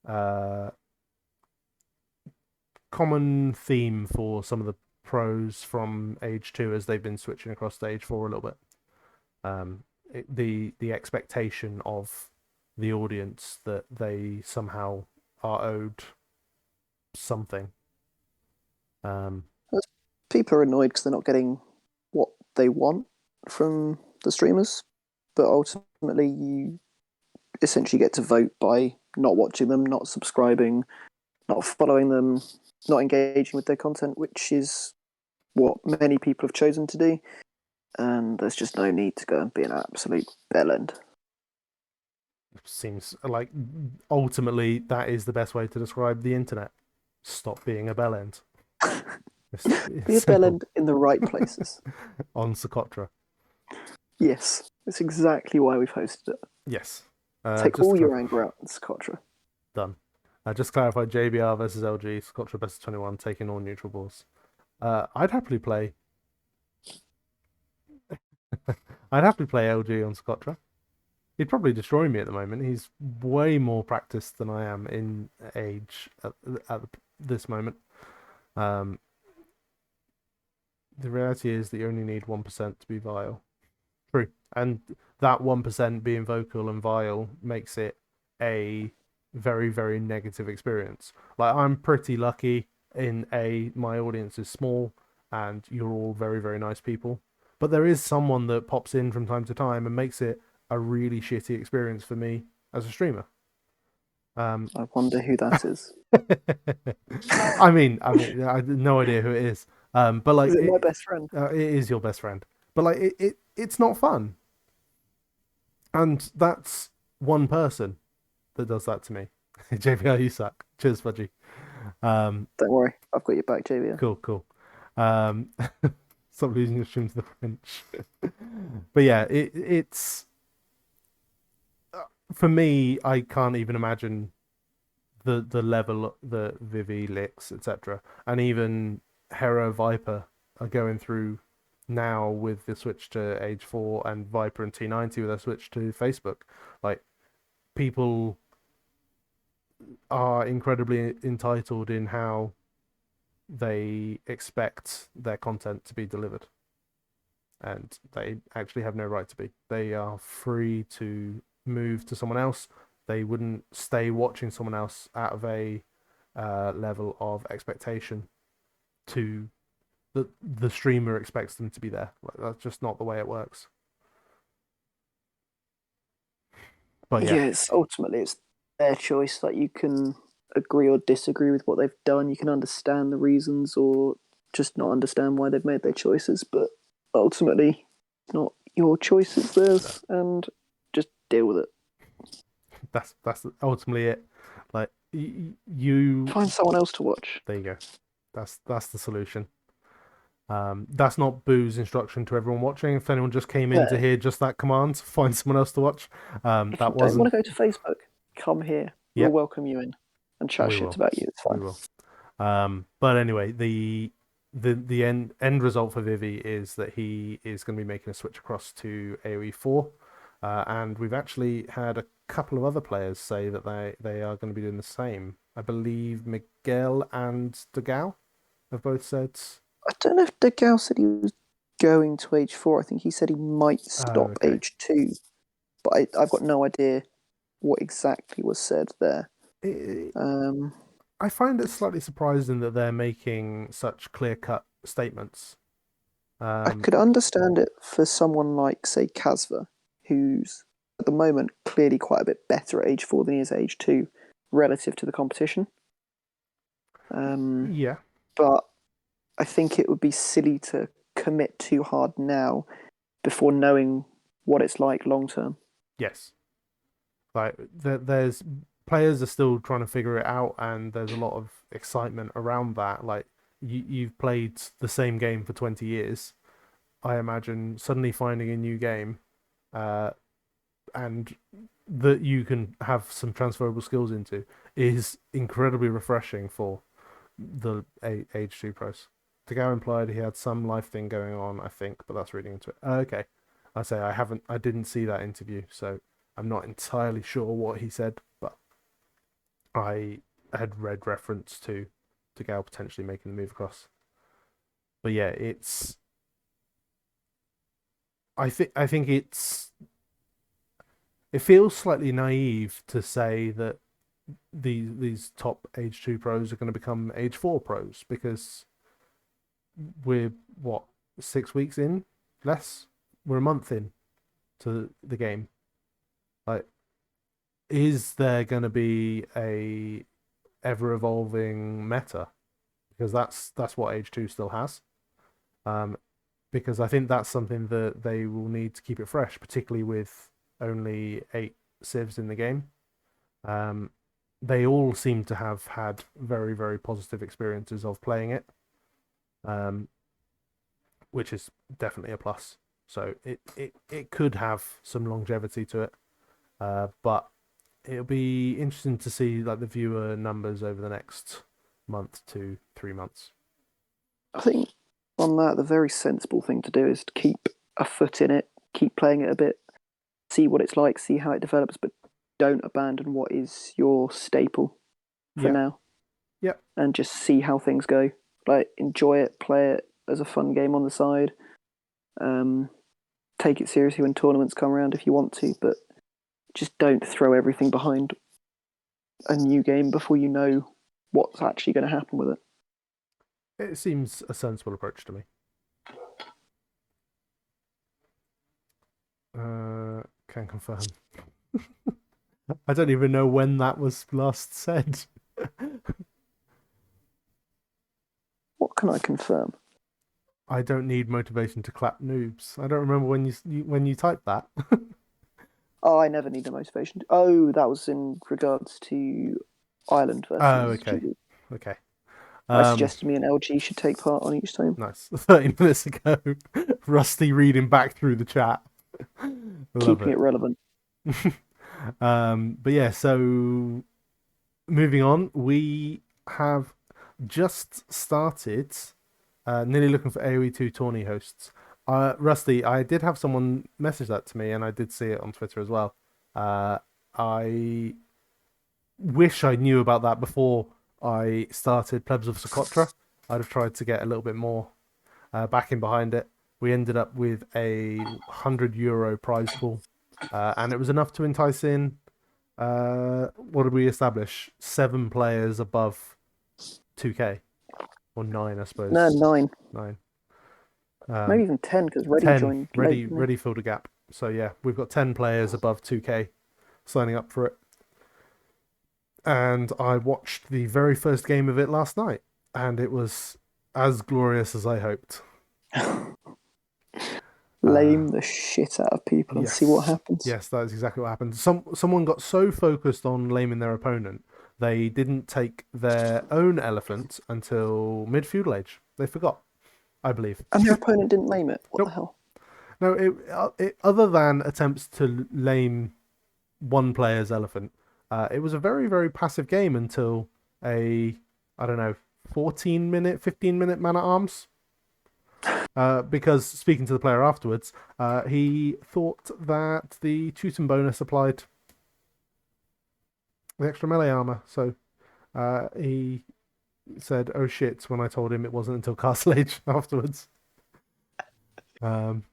uh, common theme for some of the pros from Age 2 as they've been switching across to Age 4 a little bit. The expectation of the audience that they somehow are owed something. Um, People are annoyed because they're not getting what they want from the streamers, but ultimately you essentially get to vote by not watching them, not subscribing, not following them, not engaging with their content, which is what many people have chosen to do. and there's just no need to go and be an absolute bellend. Seems like ultimately that is the best way to describe the internet. Stop being a bellend. Be a Simple. bellend in the right places. On Socotra. Yes, it's exactly why we've hosted it. Yes. Take Just all your anger out in Socotra. done. Just clarify JBR versus LG, Socotra best 21, taking all neutral balls. I'd happily play. I'd happily play LG on Socotra. He'd probably destroy me at the moment. He's way more practiced than I am in age at this moment. The reality is that you only need 1% to be vile. True. And that 1% being vocal and vile makes it a very, very negative experience. Like, I'm pretty lucky in my audience is small and you're all very, very nice people. But there is someone that pops in from time to time and makes it a really shitty experience for me as a streamer. I wonder who that is. I have no idea who it is. But like, Is it my best friend? it is your best friend. But like, it's not fun. And that's one person that does that to me. JBR, you suck. Cheers, Fudgy. Don't worry, I've got your back, JBR. Cool. Um, Stop losing your stream to the French. But yeah, it's for me. I can't even imagine the level that Vivi, Lix, etc., and even Hera, Viper are going through now with the switch to Age 4, and Viper and T90 with their switch to Facebook. Like, people are incredibly entitled in how they expect their content to be delivered. And they actually have no right to be. They are free to move to someone else. They wouldn't stay watching someone else out of a level of expectation to the streamer expects them to be there. Like, that's just not the way it works. But yeah, It's their choice. Like, you can agree or disagree with what they've done. You can understand the reasons or just not understand why they've made their choices. But ultimately, it's not your choice; it's theirs, and just deal with it. that's ultimately it. Like, you Find someone else to watch. there you go. That's the solution. That's not Boo's instruction to everyone watching. If anyone just came in to Yeah. hear just that command, find someone else to watch. If you That don't want wasn't. to go to Facebook, come here. We'll Yep, welcome you in and chat we shit will. about you. It's We fine. will. But anyway, the end result for Vivi is that he is going to be making a switch across to AOE 4, and we've actually had a couple of other players say that they are going to be doing the same. I believe Miguel and Degao have both said. I don't know if Degal said he was going to age 4. I think he said he might stop Okay. age 2, but I've got no idea what exactly was said there. Um, I find it slightly surprising that they're making such clear-cut statements. I could understand it for someone like, say, Casva, who's at the moment clearly quite a bit better at age 4 than he is at age 2 relative to the competition. Yeah, But I think it would be silly to commit too hard now before knowing what it's like long term. yes. Like, there's players are still trying to figure it out, and there's a lot of excitement around that. Like, you've played the same game for 20 years. I imagine suddenly finding a new game, uh, and that you can have some transferable skills into is incredibly refreshing for the age 2 pros. Tagawa implied he had some life thing going on, I think, but that's reading into it. Okay. I didn't see that interview, so I'm not entirely sure what he said, but I had read reference to Tagawa potentially making the move across. But yeah, I think it feels slightly naive to say that these top age 2 pros are going to become age 4 pros, because we're what, 6 weeks in, less, we're a month in to the game. Like, is there going to be a ever evolving meta? Because that's what age 2 still has. um because I think that's something that they will need to keep it fresh, particularly with only 8 civs in the game. Um, they all seem to have had very, very positive experiences of playing it, um, which is definitely a plus. So it could have some longevity to it, but it'll be interesting to see like the viewer numbers over the next month to 3 months. I think on that, the very sensible thing to do is to keep a foot in it, keep playing it a bit, see what it's like, see how it develops, but don't abandon what is your staple for Yeah, now, yeah, and just see how things go. Like, enjoy it, play it as a fun game on the side. Um, Take it seriously when tournaments come around if you want to, but just don't throw everything behind a new game before you know what's actually going to happen with it. it seems a sensible approach to me. Can confirm. I don't even know when that was last said. What can I confirm? I don't need motivation to clap noobs. I don't remember when you typed that. Oh, I never need a motivation. Oh, that was in regards to Ireland Oh, versus okay, GB. okay. I Um, suggested me and LG should take part on each time. nice. 30 minutes ago, Rusty reading back through the chat. Love Keeping it. it relevant. But yeah, so moving on, we have just started nearly looking for AoE2 tourney hosts. Rusty, I did have someone message that to me, and I did see it on Twitter as well. I wish I knew about that before I started Plebs of Socotra. I'd have tried to get a little bit more backing behind it. We ended up with a €100 prize pool, and it was enough to entice in. What did we establish? 7 players above 2K, or 9, I No, suppose. 9. 9. Maybe Um, even 10 because Reddy 10 joined late, ready didn't ready filled a gap. So yeah, we've got 10 players above 2K signing up for it. And I watched the very first game of it last night, and it was as glorious as I hoped. he? Uh, Lame the shit out of people and see what yes, happens. yes, that is exactly what happened. Someone got so focused on laming their opponent, they didn't take their own elephant until mid feudal age. They forgot, I believe. And their opponent didn't lame it. What the Nope. hell? No, it other than attempts to lame one player's elephant, it was a very, very passive game until a, I don't know, 14-minute, 15-minute man at arms. Because speaking to the player afterwards, he thought that the Teuton bonus applied the extra melee armor. So he said, "Oh shit!" when I told him it wasn't until Castle Age afterwards. Um,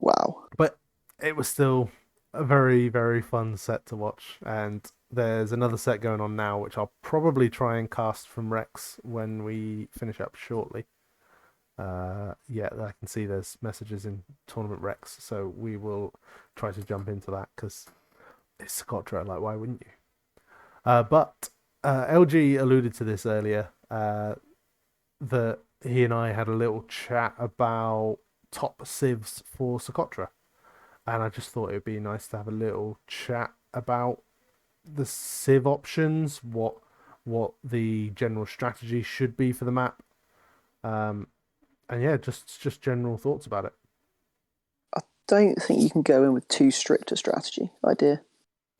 Wow. but it was still a very, very fun set to watch. And there's another set going on now, which I'll probably try and cast from Rex when we finish up shortly. Yeah, I can see there's messages in Tournament Rex, so we will try to jump into that because it's Socotra. Like, why wouldn't you? But LG alluded to this earlier, that he and I had a little chat about top civs for Socotra, and I just thought it would be nice to have a little chat about the civ options, what the general strategy should be for the map, um, and yeah, just general thoughts about it. I don't think you can go in with too strict a strategy idea,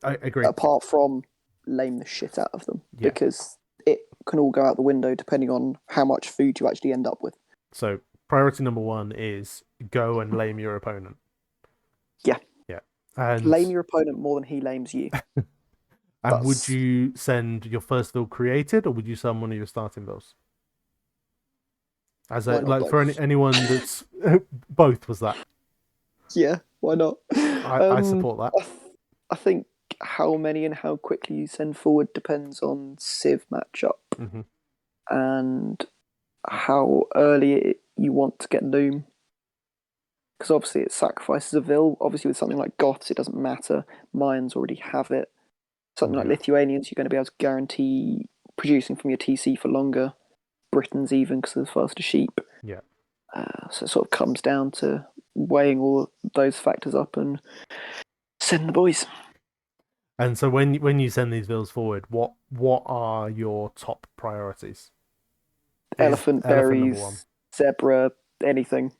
I agree. apart from lame the shit out of them, Yeah. because it can all go out the window depending on how much food you actually end up with. So priority number one is go and lame your opponent. Yeah. Yeah. And Lame your opponent more than he lames you. would That's you send your first build created, or would you send one of your starting builds? As why a not like for both? anyone that's both was that. Yeah, why not? I support that. I think how many and how quickly you send forward depends on Civ matchup Hmm. and how early you want to get Loom. Because obviously it sacrifices a Vil. Obviously with something like Goths, it doesn't matter. Mayans already have it. Something like Yeah. Lithuanians, you're going to be able to guarantee producing from your TC for longer. Britons even, because they're the faster sheep. Yeah. So it sort of comes down to weighing all those factors up and send the boys. And so when you send these bills forward, what are your top priorities? Is Elephant elephant number one? berries, zebra, anything.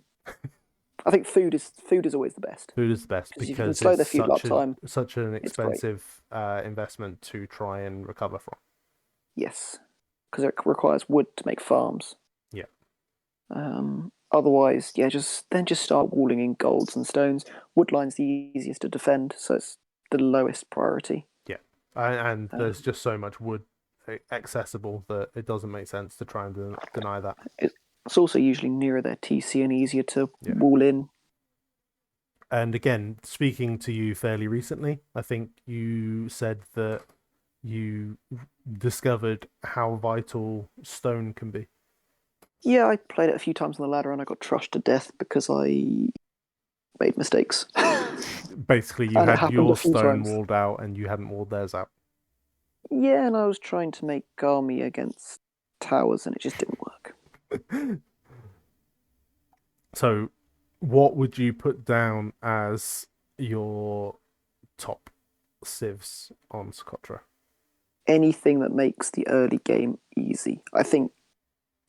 I think food is always the best Food is the best because if you can because slow it's their fuel up time, such an it's great. expensive investment to try and recover from. Yes, because it requires wood to make farms. Yeah. Otherwise, yeah, just start walling in golds and stones. Woodline's the easiest to defend, so it's the lowest priority. Yeah, and there's Um, just so much wood accessible that it doesn't make sense to try and deny that. it's also usually nearer their TC and easier to Yeah. wall in. And again, speaking to you fairly recently, I think you said that you discovered how vital stone can be. Yeah, I played it a few times on the ladder and I got trashed to death because I made mistakes. Basically, you And it had happened a your few stone times. walled out and you hadn't walled theirs out. Yeah, and I was trying to make Garmy against towers and it just didn't work. So, what would you put down as your top civs on Socotra? Anything that makes the early game easy. I think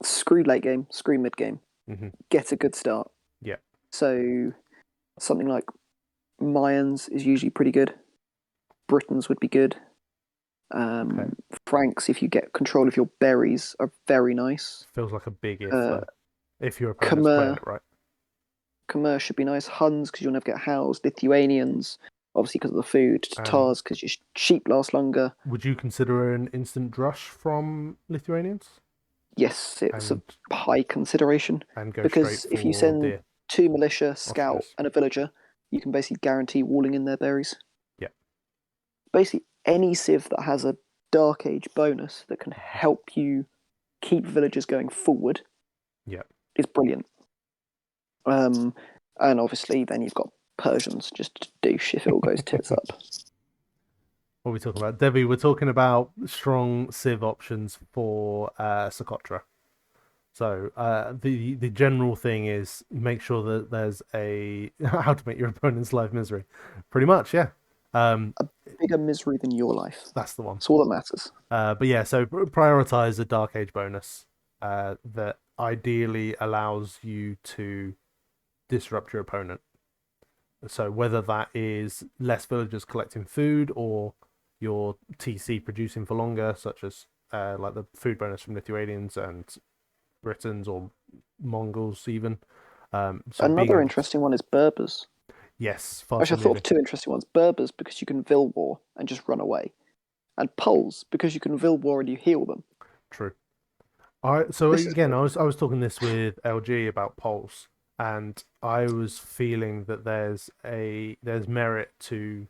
screw late game, screw mid game, Mm-hmm. get a good start. Yeah. So something like Mayans is usually pretty good. Britons would be good. Okay. Franks, if you get control of your berries, are very nice. Feels like a big if though. If your opponent's playing Khmer, it right. Khmer should be nice. Huns, because you'll never get housed. Lithuanians, obviously because of the food. And Tatars, because your sheep last longer. would you consider an instant drush from Lithuanians? Yes, it's a And high consideration go straight because if you for send deer, 2 militia, scout, ostriches. and a villager, you can basically guarantee walling in their berries. Yeah. Basically, any civ that has a Dark Age bonus that can help you keep villagers going forward Yeah. is brilliant. And obviously, then you've got Persians just to douche if it all goes tits up. What are we talking about? Debbie, we're talking about strong civ options for Socotra. So the general thing is make sure that there's a how to make your opponent's life misery. Pretty much, yeah. A bigger misery than your life. That's the one. That's all that matters. But yeah, so prioritize a Dark Age bonus that ideally allows you to disrupt your opponent. So whether that is less villagers collecting food or your TC producing for longer, such as like the food bonus from Lithuanians and Britons or Mongols even. So being Another able to, interesting one is Berbers. yes, fast Actually, and I thought moving. of two interesting ones. Berbers, because you can Vil War and just run away. And Poles, because you can Vil War and you heal them. True. So This is again, good. I was talking this with LG about polls, and I was feeling that there's merit to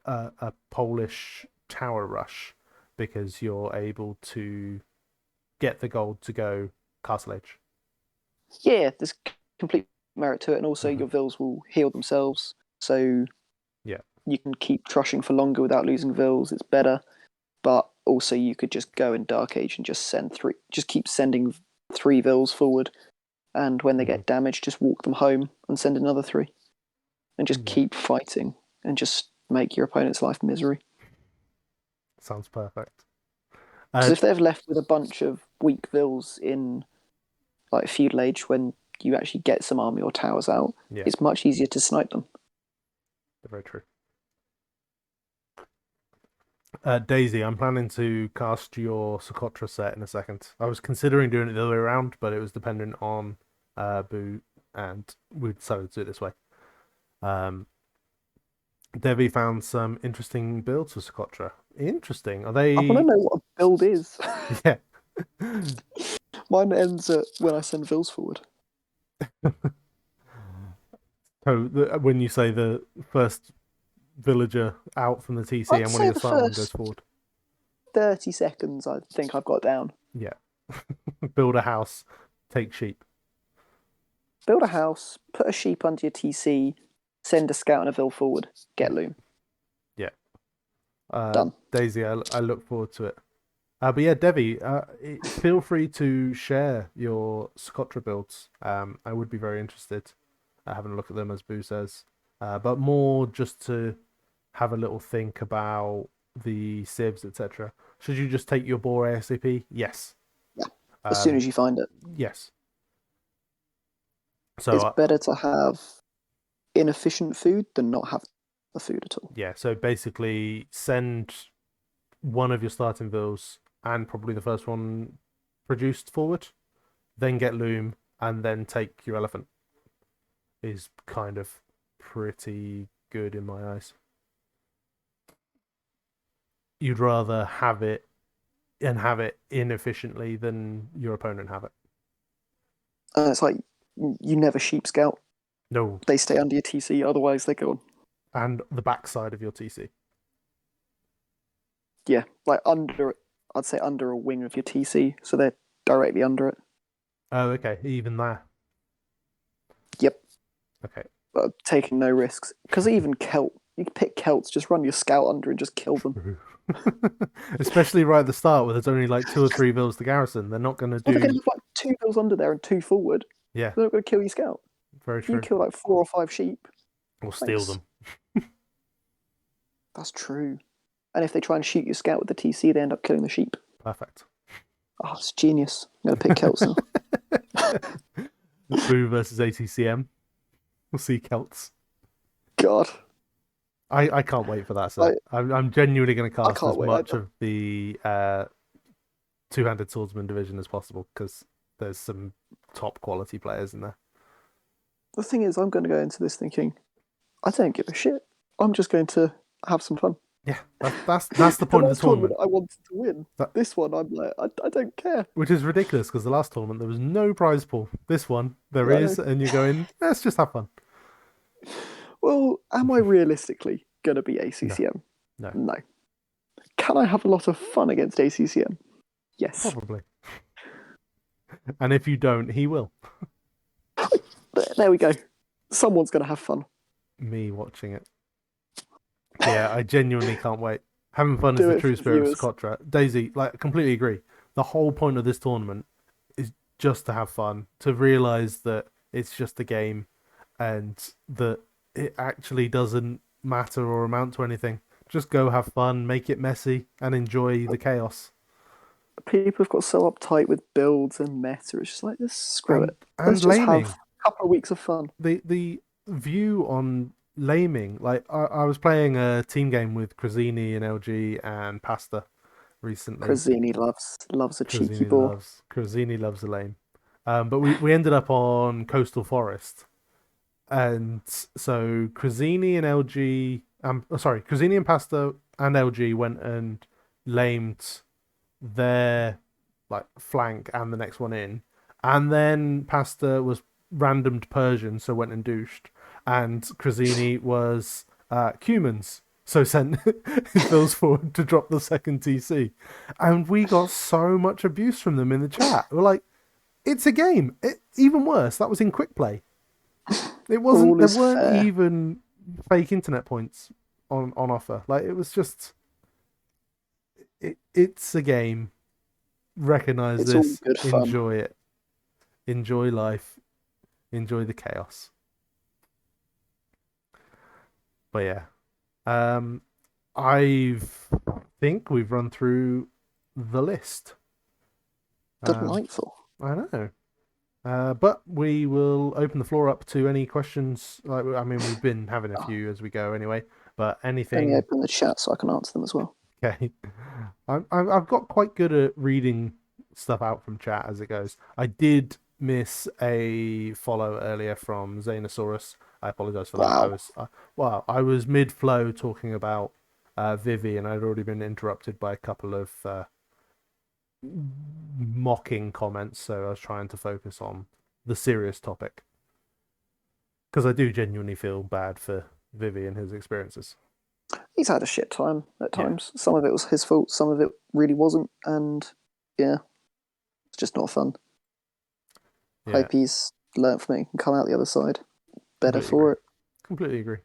a Polish tower rush because you're able to get the gold to go Castle Age. Yeah, there's complete merit to it, and also Mm-hmm. your Vils will heal themselves, so Yeah. you can keep trushing for longer without losing Vils. It's better, but also you could just go in Dark Age and just keep sending 3 Vils forward, and when they Mm-hmm. get damaged, just walk them home and send another 3, and just Yeah. keep fighting and just make your opponent's life misery. Sounds perfect. Because if they're left with a bunch of weak Vils in like feudal age, when you actually get some army or towers out, Yeah, it's much easier to snipe them. very true. Daisy, I'm planning to cast your Socotra set in a second. I was considering doing it the other way around, but it was dependent on Boo, and we decided to do it this way. Devi found some interesting builds for Socotra. Interesting. Are I want to they? know what a build is. Yeah. Mine ends at when I send Vils forward. So when you say the first villager out from the TC I'd and one of say your the smart one goes first forward. 30 seconds I think I've got down. Yeah. Build a house, take sheep. Build a house, put a sheep under your TC, send a scout and a Vil forward, get loom. Yeah. Done. Daisy, I look forward to it. But yeah, Devi, feel free to share your Socotra builds. I would be very interested having a look at them, as Boo says. But more just to have a little think about the sieves, etc. Should you just take your boar ASAP? Yes. Yeah, as soon Um, as you find it. yes. So It's better to have inefficient food than not have the food at all. yeah, so basically send one of your starting vills and probably the first one produced forward, then get loom, and then take your elephant. Is kind of pretty good in my eyes. You'd rather have it and have it inefficiently than your opponent have it. And it's like you never sheep scout. No, They stay under your TC, otherwise they're gone. and the backside of your TC. Yeah, like under, I'd say under a wing of your TC, so they're directly under it. Oh, okay, even there. Yep, Okay. taking no risks. Because even Celt, you can pick Celts, just run your scout under and just kill them. Especially right at the start where there's only like 2 or 3 vills to garrison. They're not going to Well, they're going do. to have like 2 bills under there and 2 forward. Yeah, They're not going to kill your scout. very If you true. kill like 4 or 5 sheep, Or steal thanks. them. That's true. And if they try and shoot your scout with the TC, they end up killing the sheep. Perfect. Oh, it's genius. I'm going to pick Celts now. Boo versus ATCM. We'll see Celts. God. I can't wait for that set. I'm genuinely going to I cast can't as wait. much of the two-handed swordsman division as possible because there's some top quality players in there. The thing is, I'm going to go into this thinking, I don't give a shit. I'm just going to have some fun. Yeah, that's the point of the tournament. I wanted to win. This one, I'm like, I don't care. Which is ridiculous because the last tournament there was no prize pool. This one there is, and you're going, let's just have fun. Well, am I realistically going to be ACCM? No. No. Can I have a lot of fun against ACCM? Yes. Probably. And if you don't, he will. There we go. Someone's going to have fun. Me watching it. Yeah, I genuinely can't wait. Having fun is the true spirit of Socotra. Daisy, like, completely agree. The whole point of this tournament is just to have fun, to realise that it's just a game and that it actually doesn't matter or amount to anything. Just go have fun, make it messy, and enjoy the chaos. People have got so uptight with builds and meta. It's just like, screw it. Let's just have a couple of weeks of fun. The view on laming, like I was playing a team game with Crazini and LG and Pasta recently. Crazini loves a cheeky ball. Crazini loves a lame. But we ended up on Coastal Forest. And so Crazini and LG Crazini and Pasta and LG went and lamed their like flank and the next one in. And then Pasta was randomed Persian, so went and douched. And Crazini was Cumans, so sent his bills forward to drop the second TC. And we got so much abuse from them in the chat. We're like, it's a game. Even worse, that was in quick play. It wasn't. There weren't fair. Even fake internet points on offer. Like it was just. It's a game. Recognize this. Enjoy it. Enjoy life. Enjoy the chaos. But yeah, I think we've run through the list. Delightful. I know. But we will open the floor up to any questions. Like, I mean, we've been having a few as we go anyway. But anything. Let me open the chat so I can answer them as well. Okay. I've got quite good at reading stuff out from chat as it goes. I did miss a follow earlier from Xenosaurus. I apologize for that. I was mid flow talking about Vivi, and I'd already been interrupted by a couple of mocking comments, so I was trying to focus on the serious topic because I do genuinely feel bad for Vivi and his experiences. He's had a shit time at times. Yeah. Some of it was his fault, some of it really wasn't, and yeah, it's just not fun. Yeah. Hope he's learnt from it and come out the other side better for it. Completely agree.